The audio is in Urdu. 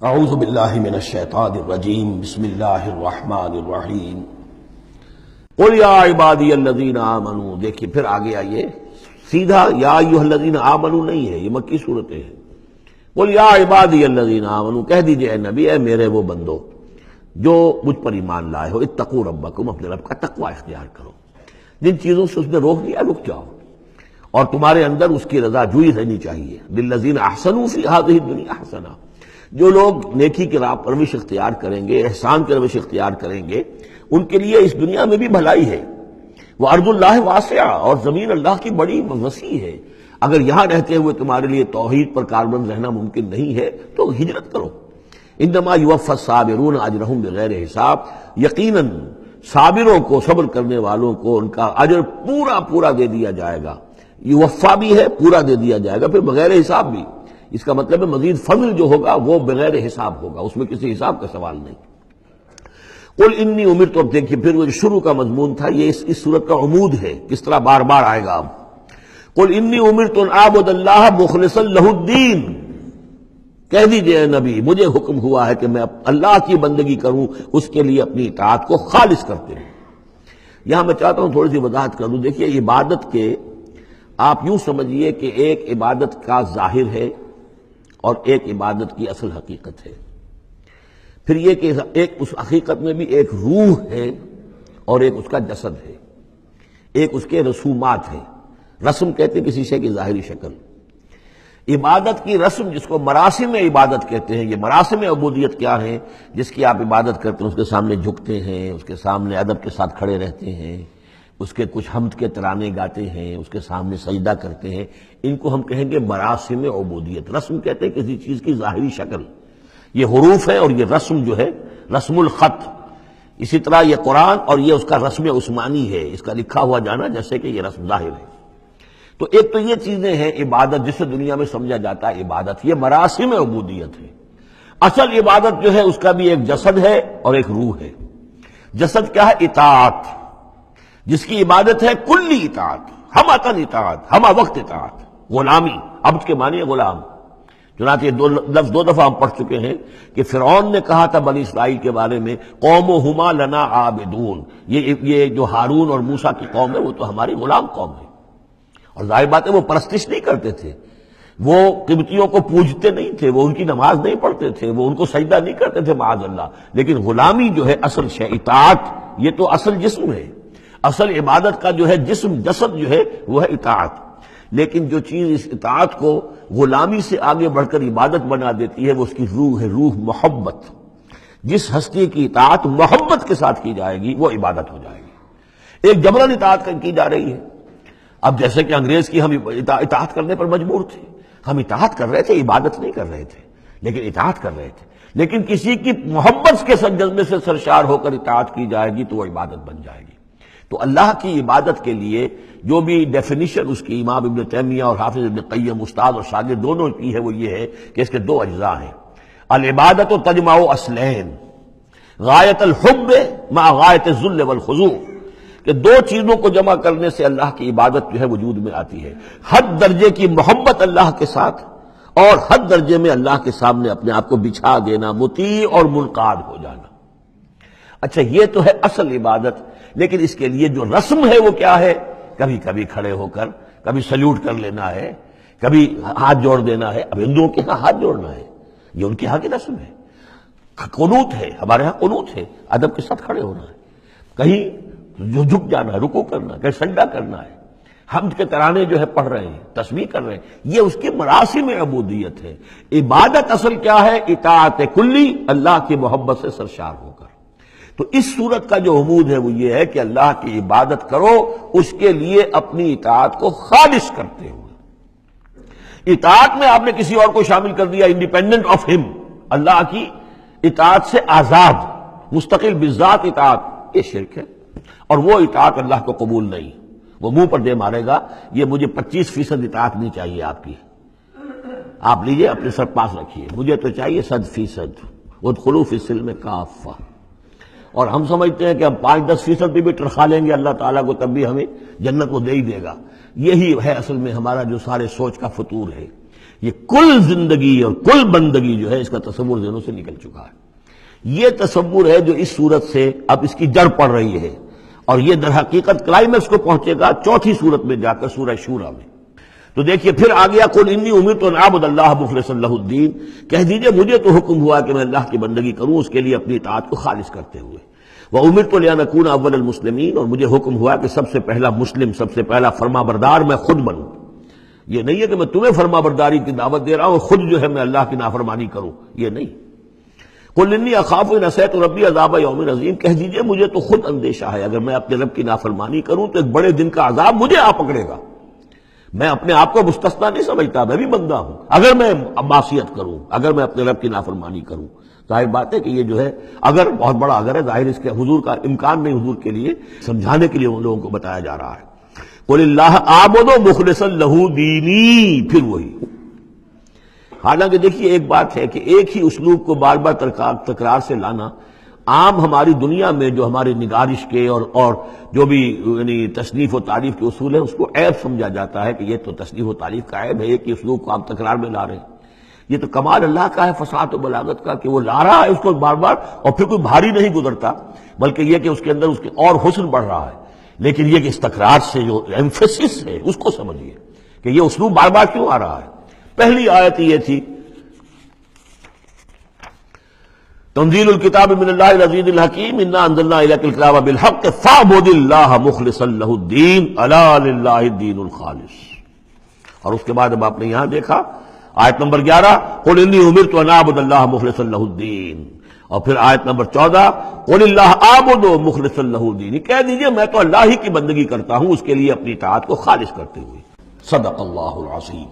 اعوذ باللہ من الشیطان الرجیم بسم اللہ الرحمن الرحیم قل یا عبادی الذین آمنوا. دیکھیے پھر آگے آئیے، سیدھا یا ایھا الذین آمنوا نہیں ہے، یہ مکی صورتیں ہیں. قل یا عبادی الذین آمنوا، کہہ دیجئے اے نبی، اے میرے وہ بندو جو مجھ پر ایمان لائے ہو، اتقوا ربکم، اپنے رب کا تقوی اختیار کرو. جن چیزوں سے اس نے روک دیا رک جاؤ، اور تمہارے اندر اس کی رضا جوئی رہنی چاہیے. للذین احسنوا فی ہذہ الدنیا حسنہ، جو لوگ نیکی کی راہ پروش اختیار کریں گے، احسان کی روش اختیار کریں گے، ان کے لیے اس دنیا میں بھی بھلائی ہے. وَأَرْضُ اللَّهِ وَاسِعَةٌ، اور زمین اللہ کی بڑی وسیع ہے. اگر یہاں رہتے ہوئے تمہارے لیے توحید پر کاربند رہنا ممکن نہیں ہے تو ہجرت کرو. انما یوفی الصابرون اجرہم بغیر حساب، یقیناً صابروں کو، صبر کرنے والوں کو ان کا اجر پورا پورا دے دیا جائے گا. یوفا بھی ہے، پورا دے دیا جائے گا، پھر بغیر حساب بھی. اس کا مطلب ہے مزید فضل جو ہوگا وہ بغیر حساب ہوگا، اس میں کسی حساب کا سوال نہیں. قل انی امرت، اب دیکھیے پھر وہ جو شروع کا مضمون تھا یہ اس صورت کا عمود ہے، کس طرح بار بار آئے گا. اب قل انی امرت ان اعبد اللہ مخلصا لہ الدین، کہہ دیجئے اے نبی مجھے حکم ہوا ہے کہ میں اللہ کی بندگی کروں، اس کے لیے اپنی اطاعت کو خالص کرتے ہوں. یہاں میں چاہتا ہوں تھوڑی سی وضاحت کر دوں. دیکھیے عبادت کے آپ یوں سمجھیے کہ ایک عبادت کا ظاہر ہے اور ایک عبادت کی اصل حقیقت ہے. پھر یہ کہ ایک اس حقیقت میں بھی ایک روح ہے اور ایک اس کا جسد ہے، ایک اس کے رسومات ہیں. رسم کہتے ہیں کسی شے کی ظاہری شکل. عبادت کی رسم جس کو مراسم عبادت کہتے ہیں، یہ مراسم عبودیت کیا ہیں؟ جس کی آپ عبادت کرتے ہیں، اس کے سامنے جھکتے ہیں، اس کے سامنے ادب کے ساتھ کھڑے رہتے ہیں، اس کے کچھ حمد کے ترانے گاتے ہیں، اس کے سامنے سجدہ کرتے ہیں. ان کو ہم کہیں گے مراسم عبودیت. رسم کہتے ہیں کسی چیز کی ظاہری شکل. یہ حروف ہے اور یہ رسم جو ہے رسم الخط. اسی طرح یہ قرآن اور یہ اس کا رسم عثمانی ہے، اس کا لکھا ہوا جانا جیسے کہ یہ رسم ظاہر ہے. تو ایک تو یہ چیزیں ہیں عبادت، جسے دنیا میں سمجھا جاتا ہے عبادت، یہ مراسم عبودیت ہے. اصل عبادت جو ہے اس کا بھی ایک جسد ہے اور ایک روح ہے. جسد کیا ہے؟ اطاعت، جس کی عبادت ہے کلی اطاعت، ہمہ اطاعت، ہمہ وقت اطاعت. غلامی، عبد کے معنی ہے غلام. چنانچہ یہ لفظ دو دفعہ ہم پڑھ چکے ہیں کہ فرعون نے کہا تھا بنی اسرائیل کے بارے میں قومہما لنا عابدون، یہ جو ہارون اور موسیٰ کی قوم ہے وہ تو ہماری غلام قوم ہے. اور ظاہر بات ہے وہ پرستش نہیں کرتے تھے، وہ قبطیوں کو پوجتے نہیں تھے، وہ ان کی نماز نہیں پڑھتے تھے، وہ ان کو سجدہ نہیں کرتے تھے معاذ اللہ. لیکن غلامی جو ہے اصل شے، اطاعت یہ تو اصل جسم ہے. اصل عبادت کا جو ہے جسم، جسد جو ہے وہ ہے اطاعت. لیکن جو چیز اس اطاعت کو غلامی سے آگے بڑھ کر عبادت بنا دیتی ہے وہ اس کی روح ہے، روح محبت. جس ہستی کی اطاعت محبت کے ساتھ کی جائے گی وہ عبادت ہو جائے گی. ایک جبرن اطاعت کی جا رہی ہے. اب جیسے کہ انگریز کی ہم اطاعت کرنے پر مجبور تھے، ہم اطاعت کر رہے تھے، عبادت نہیں کر رہے تھے لیکن اطاعت کر رہے تھے. لیکن کسی کی محبت کے جذبے سے سرشار ہو کر اطاعت کی جائے گی تو وہ عبادت بن جائے گی. تو اللہ کی عبادت کے لیے جو بھی ڈیفینیشن اس کی امام ابن تیمیہ اور حافظ ابن قیم، استاد اور شاگرد دونوں کی ہے، وہ یہ ہے کہ اس کے دو اجزاء ہیں. العبادت تجمع اصلین، غایت الحب مع غایت الذل والخضوع، کہ دو چیزوں کو جمع کرنے سے اللہ کی عبادت جو ہے وجود میں آتی ہے. حد درجے کی محبت اللہ کے ساتھ اور حد درجے میں اللہ کے سامنے اپنے آپ کو بچھا دینا، مطیع اور منقاد ہو جانا. اچھا یہ تو ہے اصل عبادت. لیکن اس کے لیے جو رسم ہے وہ کیا ہے؟ کبھی کبھی کھڑے ہو کر کبھی سلیوٹ کر لینا ہے، کبھی ہاتھ جوڑ دینا ہے. اب ہندوؤں کے ہاں ہاتھ جوڑنا ہے، یہ ان کے ہاں کی رسم ہے. قنوت ہے، ہمارے ہاں قنوت ہے، ادب کے ساتھ کھڑے ہونا ہے. کہیں جو جھک جانا ہے، رکوع کرنا ہے، کہیں سجدہ کرنا ہے. حمد کے ترانے جو ہے پڑھ رہے ہیں، تسبیح کر رہے ہیں، یہ اس کی مراسم عبودیت ہے. عبادت اصل کیا ہے؟ اطاعت کلی، اللہ کی محبت سے سرشار ہو کر. تو اس صورت کا جو عمود ہے وہ یہ ہے کہ اللہ کی عبادت کرو، اس کے لیے اپنی اطاعت کو خالص کرتے ہوئے. اطاعت میں آپ نے کسی اور کو شامل کر دیا، انڈیپینڈنٹ آف ہم، اللہ کی اطاعت سے آزاد، مستقل بذات اطاعت، یہ شرک ہے. اور وہ اطاعت اللہ کو قبول نہیں. وہ منہ پر دے مارے گا یہ مجھے 25% اطاعت نہیں چاہیے آپ کی، آپ لیجئے اپنے سر پاس رکھیے، مجھے تو چاہیے 100%. ادخلوا فی السلم کافہ. اور ہم سمجھتے ہیں کہ ہم 5-10% بھی ٹرخا لیں گے اللہ تعالیٰ کو تب بھی ہمیں جنت کو دے ہی دے گا. یہی ہے اصل میں ہمارا جو سارے سوچ کا فطور ہے یہ کل زندگی اور کل بندگی جو ہے اس کا تصور ذہنوں سے نکل چکا ہے. یہ تصور ہے جو اس صورت سے اب اس کی جڑ پڑ رہی ہے، اور یہ در حقیقت کلائمیکس کو پہنچے گا چوتھی صورت میں جا کر سورہ شورا میں. تو دیکھیے پھر آ گیا قل انی امرت ان اعبد اللہ مخلصا لہ الدین، کہہ دیجئے مجھے تو حکم ہوا کہ میں اللہ کی بندگی کروں اس کے لیے اپنی اطاعت کو خالص کرتے ہوئے. وامرت لان اکون اول المسلمین، اور مجھے حکم ہوا کہ سب سے پہلا مسلم، سب سے پہلا فرما بردار میں خود بنوں. یہ نہیں ہے کہ میں تمہیں فرما برداری کی دعوت دے رہا ہوں خود جو ہے میں اللہ کی نافرمانی کروں، یہ نہیں. قل انی اخاف ان عصیت ربی عذاب یوم عظیم، کہہ دیجئے مجھے تو خود اندیشہ ہے اگر میں اپنے رب کی نافرمانی کروں تو ایک بڑے دن کا عذاب مجھے آ پکڑے گا. میں اپنے آپ کو مستثنا نہیں سمجھتا، میں بھی بندہ ہوں. اگر میں معصیت کروں، اگر میں اپنے رب کی نافرمانی کروں، ظاہر بات ہے کہ یہ جو ہے اگر بہت بڑا اگر ہے، ظاہر اس کے حضور کا امکان نہیں حضور کے لیے سمجھانے کے لیے ان لوگوں کو بتایا جا رہا ہے. قل اللہ اعبد مخلصا لہ دینی، پھر وہی. حالانکہ دیکھیے ایک بات ہے کہ ایک ہی اسلوب کو بار بار تکرار سے لانا عام ہماری دنیا میں جو ہماری نگارش کے اور جو بھی یعنی تصنیف و تعریف کے اصول ہیں اس کو عیب سمجھا جاتا ہے کہ یہ تو تصنیف و تعریف کا عیب ہے، ایک ہی اسلوب کو آپ تکرار میں لا رہے ہیں. یہ تو کمال اللہ کا ہے فصاحت و بلاغت کا کہ وہ لا رہا ہے اس کو بار بار، اور پھر کوئی بھاری نہیں گزرتا بلکہ یہ کہ اس کے اندر اس کے اور حسن بڑھ رہا ہے. لیکن یہ کہ اس تکرار سے جو ایمفیسس ہے اس کو سمجھیے کہ یہ اسلوب بار بار کیوں آ رہا ہے. پہلی آیت یہ تھی تنزیل الکتاب من اللہ العزیز الحکیم انا انزلنا الیک الکتاب بالحق فاعبد اللہ مخلصا لہ الدین الا للہ الدین الخالص. اور اس کے بعد اب آپ نے یہاں دیکھا آیت نمبر 11 قل انی امرت ان اعبد اللہ مخلصا لہ الدین، اور پھر آیت نمبر 14 قل اللہ اعبد مخلصا لہ الدین، کہہ دیجئے میں تو اللہ ہی کی بندگی کرتا ہوں اس کے لیے اپنی اطاعت کو خالص کرتے ہوئے. صدق اللہ العظیم.